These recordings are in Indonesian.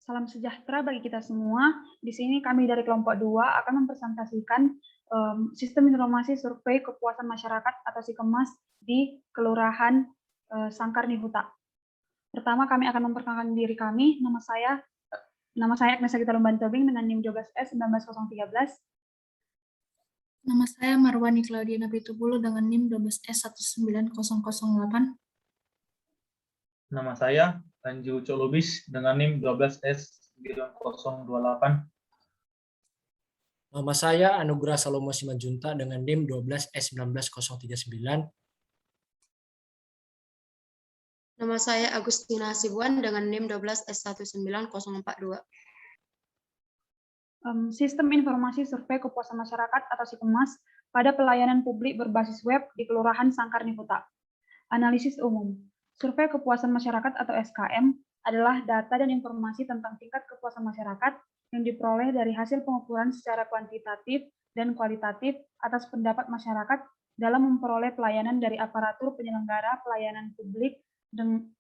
Salam sejahtera bagi kita semua. Di sini kami dari kelompok 2 akan mempresentasikan sistem informasi survei kepuasan masyarakat atau SIKEMAS di Kelurahan Sangkar Nihuta. Pertama kami akan memperkenalkan diri kami. Nama saya Agnes Gita Lumbantobing dengan NIM 12S 19013. Nama saya Marwani Claudiana Pitupulu dengan NIM 12S 19008. Nama saya Anji Ucok Lubis dengan NIM 12S 9028. Nama saya Anugrah Salomo Simanjunta dengan NIM 12S 19039. Nama saya Agustina Hasibuan dengan NIM 12S 19042. Sistem informasi survei kepuasan masyarakat atau SIKEMAS pada pelayanan publik berbasis web di Kelurahan Sangkar Nihuta. Analisis umum. Survei kepuasan masyarakat atau SKM adalah data dan informasi tentang tingkat kepuasan masyarakat yang diperoleh dari hasil pengukuran secara kuantitatif dan kualitatif atas pendapat masyarakat dalam memperoleh pelayanan dari aparatur penyelenggara pelayanan publik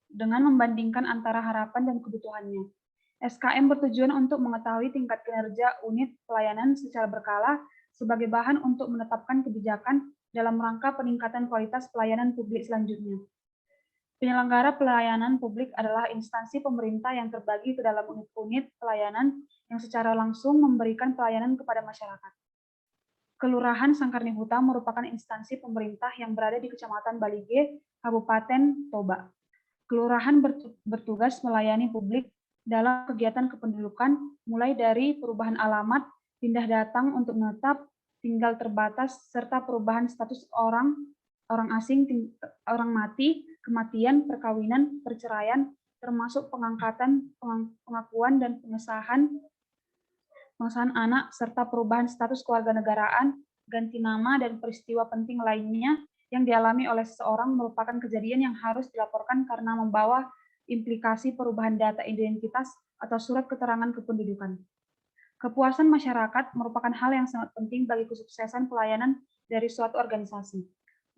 dengan membandingkan antara harapan dan kebutuhannya. SKM bertujuan untuk mengetahui tingkat kinerja unit pelayanan secara berkala sebagai bahan untuk menetapkan kebijakan dalam rangka peningkatan kualitas pelayanan publik selanjutnya. Penyelenggara pelayanan publik adalah instansi pemerintah yang terbagi ke dalam unit-unit pelayanan yang secara langsung memberikan pelayanan kepada masyarakat. Kelurahan Sangkar Nihuta merupakan instansi pemerintah yang berada di Kecamatan Balige, Kabupaten Toba. Kelurahan bertugas melayani publik dalam kegiatan kependudukan, mulai dari perubahan alamat, pindah datang untuk menetap, tinggal terbatas, serta perubahan status orang asing, orang mati, kematian, perkawinan, perceraian, termasuk pengangkatan, pengakuan, dan pengesahan anak, serta perubahan status kewarganegaraan, ganti nama, dan peristiwa penting lainnya yang dialami oleh seseorang merupakan kejadian yang harus dilaporkan karena membawa implikasi perubahan data identitas atau surat keterangan kependudukan. Kepuasan masyarakat merupakan hal yang sangat penting bagi kesuksesan pelayanan dari suatu organisasi.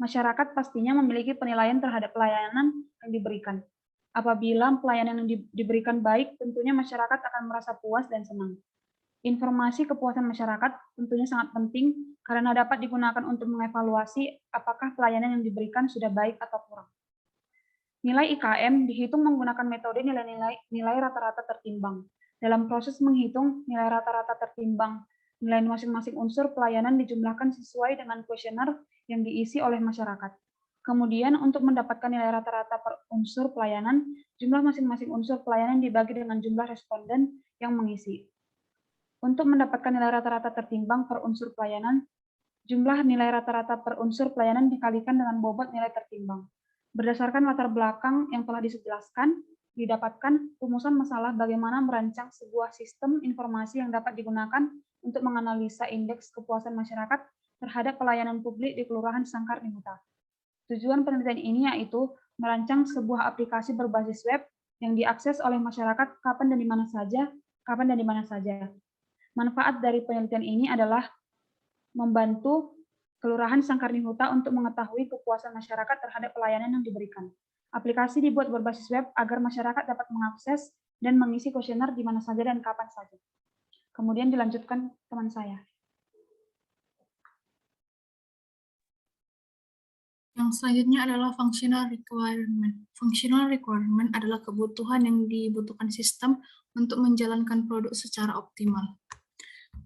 Masyarakat pastinya memiliki penilaian terhadap pelayanan yang diberikan. Apabila pelayanan yang diberikan baik, tentunya masyarakat akan merasa puas dan senang. Informasi kepuasan masyarakat tentunya sangat penting karena dapat digunakan untuk mengevaluasi apakah pelayanan yang diberikan sudah baik atau kurang. Nilai IKM dihitung menggunakan metode nilai rata-rata tertimbang. Dalam proses menghitung nilai rata-rata tertimbang, nilai masing-masing unsur pelayanan dijumlahkan sesuai dengan kuesioner yang diisi oleh masyarakat. Kemudian untuk mendapatkan nilai rata-rata per unsur pelayanan, jumlah masing-masing unsur pelayanan dibagi dengan jumlah responden yang mengisi. Untuk mendapatkan nilai rata-rata tertimbang per unsur pelayanan, jumlah nilai rata-rata per unsur pelayanan dikalikan dengan bobot nilai tertimbang. Berdasarkan latar belakang yang telah dijelaskan, didapatkan rumusan masalah bagaimana merancang sebuah sistem informasi yang dapat digunakan untuk menganalisa indeks kepuasan masyarakat terhadap pelayanan publik di Kelurahan Sangkar Nihuta. Tujuan penelitian ini yaitu merancang sebuah aplikasi berbasis web yang diakses oleh masyarakat kapan dan di mana saja. Manfaat dari penelitian ini adalah membantu Kelurahan Sangkar Nihuta untuk mengetahui kepuasan masyarakat terhadap pelayanan yang diberikan. Aplikasi dibuat berbasis web agar masyarakat dapat mengakses dan mengisi kuesioner di mana saja dan kapan saja. Kemudian dilanjutkan teman saya. Yang selanjutnya adalah functional requirement. Functional requirement adalah kebutuhan yang dibutuhkan sistem untuk menjalankan produk secara optimal.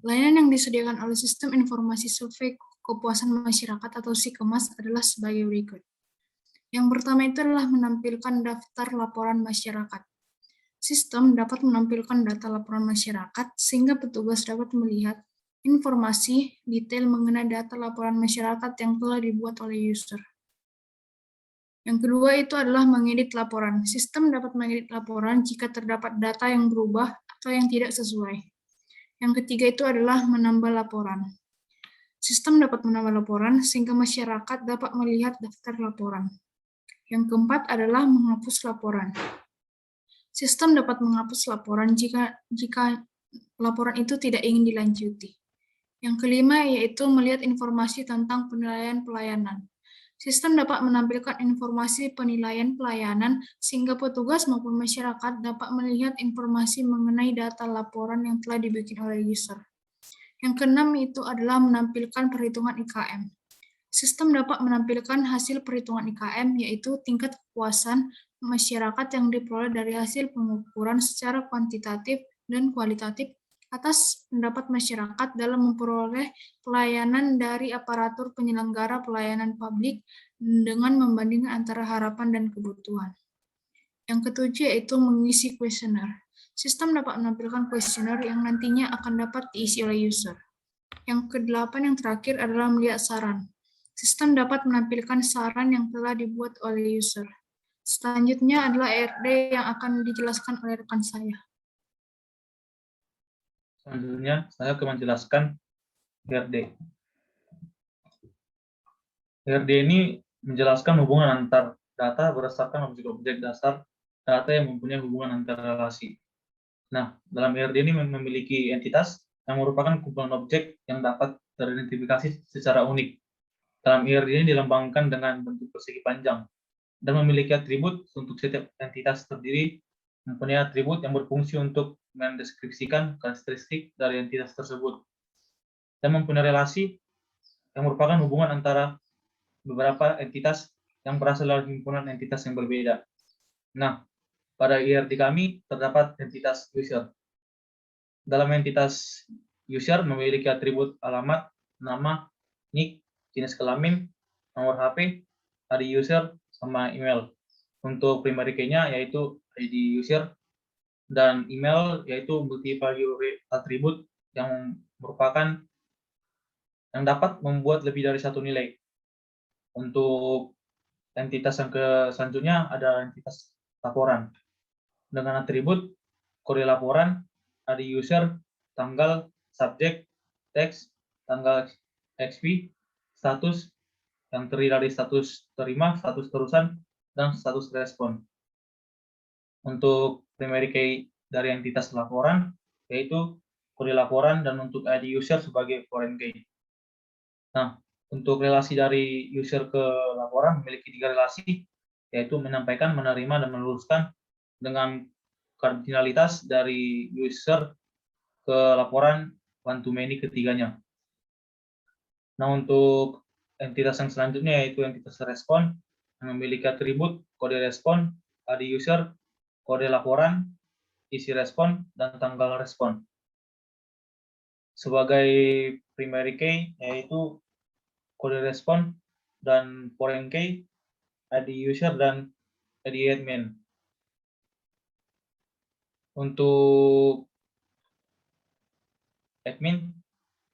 Layanan yang disediakan oleh Sistem Informasi Survei Kepuasan Masyarakat atau SIKEMAS adalah sebagai berikut. Yang pertama itu adalah menampilkan daftar laporan masyarakat. Sistem dapat menampilkan data laporan masyarakat sehingga petugas dapat melihat informasi detail mengenai data laporan masyarakat yang telah dibuat oleh user. Yang kedua itu adalah mengedit laporan. Sistem dapat mengedit laporan jika terdapat data yang berubah atau yang tidak sesuai. Yang ketiga itu adalah menambah laporan. Sistem dapat menambah laporan sehingga masyarakat dapat melihat daftar laporan. Yang keempat adalah menghapus laporan. Sistem dapat menghapus laporan jika laporan itu tidak ingin dilanjuti. Yang kelima yaitu melihat informasi tentang penilaian pelayanan. Sistem dapat menampilkan informasi penilaian pelayanan sehingga petugas maupun masyarakat dapat melihat informasi mengenai data laporan yang telah dibikin oleh user. Yang keenam itu adalah menampilkan perhitungan IKM. Sistem dapat menampilkan hasil perhitungan IKM, yaitu tingkat kepuasan masyarakat yang diperoleh dari hasil pengukuran secara kuantitatif dan kualitatif atas pendapat masyarakat dalam memperoleh pelayanan dari aparatur penyelenggara pelayanan publik dengan membandingkan antara harapan dan kebutuhan. Yang ketujuh yaitu mengisi kuesioner. Sistem dapat menampilkan kuesioner yang nantinya akan dapat diisi oleh user. Yang kedelapan yang terakhir adalah melihat saran. Sistem dapat menampilkan saran yang telah dibuat oleh user. Selanjutnya adalah ERD yang akan dijelaskan oleh rekan saya. Selanjutnya, saya akan menjelaskan ERD. ERD ini menjelaskan hubungan antar data berdasarkan objek-objek dasar data yang mempunyai hubungan antar relasi. Nah, dalam ERD ini memiliki entitas yang merupakan kumpulan objek yang dapat teridentifikasi secara unik. Dalam ERD ini dilambangkan dengan bentuk persegi panjang dan memiliki atribut untuk setiap entitas terdiri mempunyai atribut yang berfungsi untuk mendeskripsikan karakteristik dari entitas tersebut dan mempunyai relasi yang merupakan hubungan antara beberapa entitas yang berasal dari himpunan entitas yang berbeda. Nah, pada ERD kami terdapat entitas user. Dalam entitas user memiliki atribut alamat, nama, nick, jenis kelamin, nomor HP, ID user, sama email. Untuk primary key-nya yaitu ID user dan email yaitu multi-value atribut yang merupakan yang dapat membuat lebih dari satu nilai. Untuk entitas yang selanjutnya ada entitas laporan dengan atribut kode laporan, ID user, tanggal, subjek, teks, tanggal XP, status yang terdiri dari status terima, status terusan, dan status respon. Untuk primary key dari entitas laporan yaitu kode laporan dan untuk ID user sebagai foreign key. Nah, untuk relasi dari user ke laporan memiliki 3 relasi, yaitu menyampaikan, menerima, dan meluruskan dengan kardinalitas dari user ke laporan one to many ketiganya. Nah, untuk entitas yang selanjutnya yaitu entitas respon yang memiliki atribut kode respon, ID user, kode laporan, isi respon, dan tanggal respon. Sebagai primary key yaitu kode respon dan foreign key, ID user, dan ID admin. Untuk admin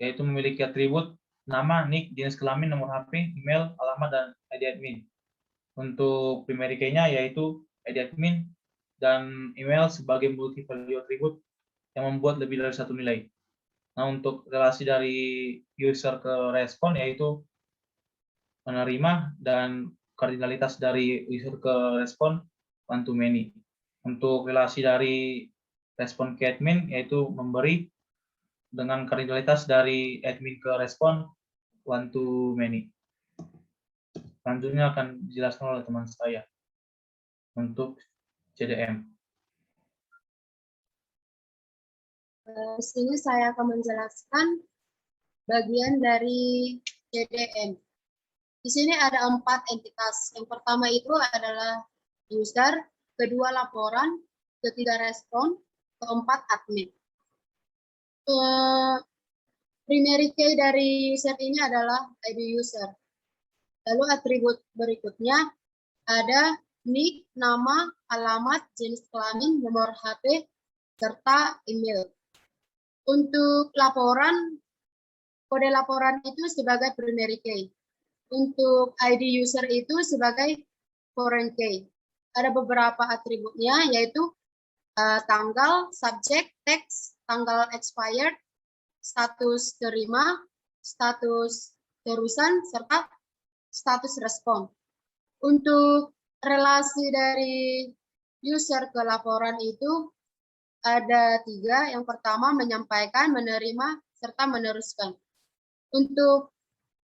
yaitu memiliki atribut nama, nick, jenis kelamin, nomor HP, email, alamat, dan ID admin. Untuk primary key-nya yaitu ID admin dan email sebagai multi-value atribut yang membuat lebih dari satu nilai. Nah, untuk relasi dari user ke respon yaitu menerima dan kardinalitas dari user ke respon one to many. Untuk relasi dari respon ke admin yaitu memberi dengan kardinalitas dari admin ke respon one to many. Selanjutnya akan dijelaskan oleh teman saya untuk CDM. Di sini saya akan menjelaskan bagian dari CDM. Di sini ada 4 entitas. Yang pertama itu adalah user, kedua laporan, ketiga respon, keempat admin. Primary key dari user ini adalah ID user. Lalu atribut berikutnya ada nick, nama, alamat, jenis kelamin, nomor HP, serta email. Untuk laporan, kode laporan itu sebagai primary key. Untuk ID user itu sebagai foreign key. Ada beberapa atributnya yaitu tanggal, subjek, teks, tanggal expired, status terima, status terusan, serta status respon. Untuk relasi dari user ke laporan itu ada 3. Yang pertama menyampaikan, menerima, serta meneruskan. Untuk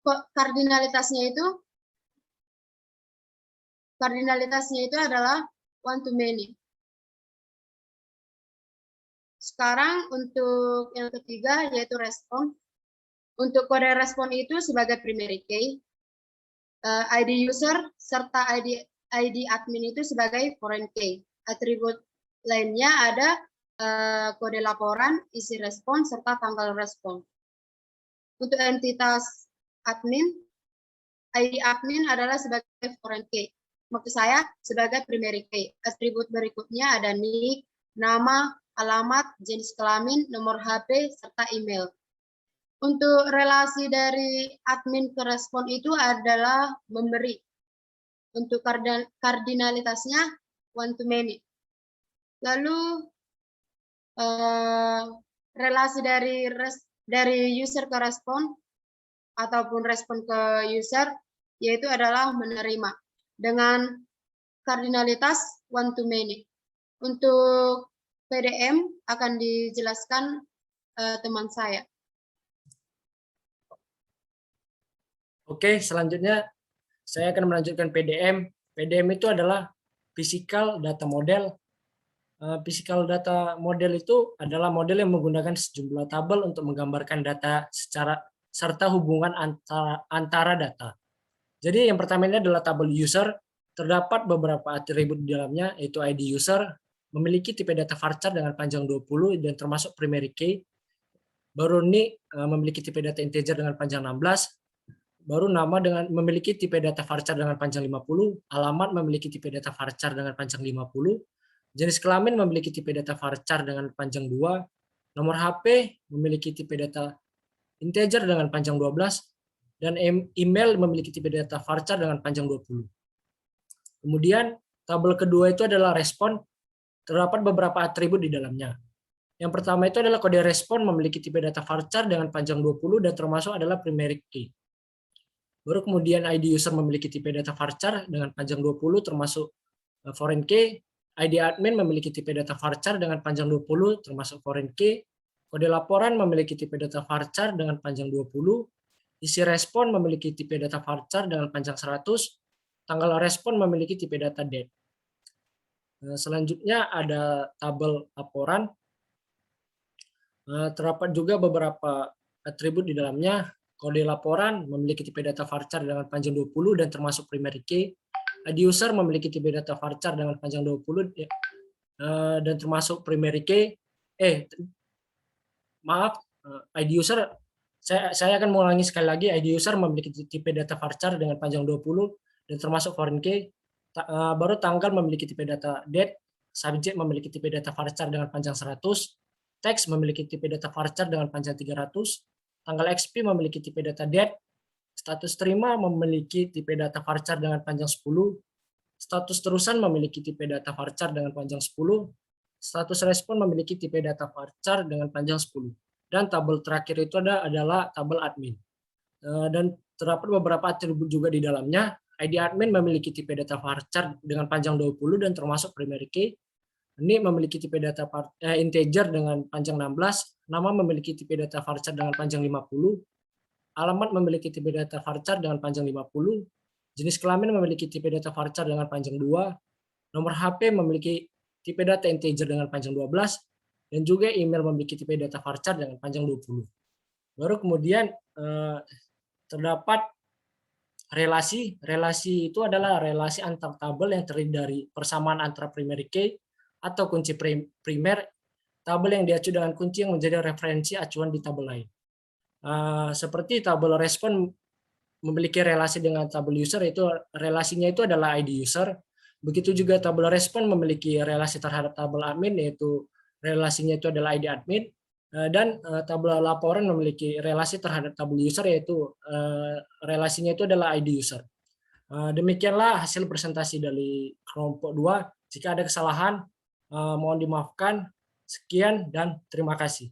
kardinalitasnya itu kardinalitasnya itu adalah one to many. Sekarang untuk yang ketiga yaitu respon. Untuk kode respon itu sebagai primary key, ID user serta ID admin itu sebagai foreign key. Atribut lainnya ada kode laporan, isi respon, serta tanggal respon. Untuk entitas admin, ID admin adalah sebagai foreign key. Maksud saya sebagai primary key. Atribut berikutnya ada nick, nama, alamat, jenis kelamin, nomor HP, serta email. Untuk relasi dari admin ke respon itu adalah memberi. Untuk kardinalitasnya one to many. Lalu relasi dari user ke respon ataupun respon ke user yaitu adalah menerima dengan kardinalitas one to many. Untuk PDM akan dijelaskan teman saya. Oke, selanjutnya saya akan melanjutkan PDM. PDM itu adalah physical data model. Physical data model itu adalah model yang menggunakan sejumlah tabel untuk menggambarkan data serta hubungan antara data. Jadi yang pertama ini adalah tabel user. Terdapat beberapa atribut di dalamnya, yaitu ID user, memiliki tipe data varchar dengan panjang 20 dan termasuk primary key. Baru nick memiliki tipe data integer dengan panjang 16. Baru nama dengan memiliki tipe data varchar dengan panjang 50, alamat memiliki tipe data varchar dengan panjang 50, jenis kelamin memiliki tipe data varchar dengan panjang 2, nomor HP memiliki tipe data integer dengan panjang 12, dan email memiliki tipe data varchar dengan panjang 20. Kemudian tabel kedua itu adalah respon, terdapat beberapa atribut di dalamnya. Yang pertama itu adalah kode respon memiliki tipe data varchar dengan panjang 20 dan termasuk adalah primary key. Baru kemudian ID user memiliki tipe data varchar dengan panjang 20 termasuk foreign key. ID admin memiliki tipe data varchar dengan panjang 20 termasuk foreign key. Kode laporan memiliki tipe data varchar dengan panjang 20. Isi respon memiliki tipe data varchar dengan panjang 100. Tanggal respon memiliki tipe data date. Selanjutnya ada tabel laporan. Terdapat juga beberapa atribut di dalamnya. Kode laporan memiliki tipe data varchar dengan panjang 20 dan termasuk primary key. ID user memiliki tipe data varchar dengan panjang 20 dan termasuk primary key. ID user, saya akan mengulangi sekali lagi. ID user memiliki tipe data varchar dengan panjang 20 dan termasuk foreign key. Baru tanggal memiliki tipe data date. Subject memiliki tipe data varchar dengan panjang 100. Teks memiliki tipe data varchar dengan panjang 300. Tanggal XP memiliki tipe data date. Status terima memiliki tipe data varchar dengan panjang 10. Status terusan memiliki tipe data varchar dengan panjang 10. Status respon memiliki tipe data varchar dengan panjang 10. Dan tabel terakhir itu adalah tabel admin. Dan terdapat beberapa atribut juga di dalamnya. ID admin memiliki tipe data varchar dengan panjang 20 dan termasuk primary key. Ini memiliki tipe data integer dengan panjang 16, nama memiliki tipe data varchar dengan panjang 50, alamat memiliki tipe data varchar dengan panjang 50, jenis kelamin memiliki tipe data varchar dengan panjang 2, nomor HP memiliki tipe data integer dengan panjang 12, dan juga email memiliki tipe data varchar dengan panjang 20. Baru kemudian terdapat relasi. Relasi itu adalah relasi antar tabel yang terdiri dari persamaan antara primary key atau kunci primer, tabel yang diacu dengan kunci yang menjadi referensi acuan di tabel lain. Seperti tabel respon memiliki relasi dengan tabel user, itu relasinya itu adalah ID user. Begitu juga tabel respon memiliki relasi terhadap tabel admin, yaitu relasinya itu adalah ID admin. Dan tabel laporan memiliki relasi terhadap tabel user, yaitu relasinya itu adalah ID user. Demikianlah hasil presentasi dari kelompok 2. Jika ada kesalahan, mohon dimaafkan. Sekian dan terima kasih.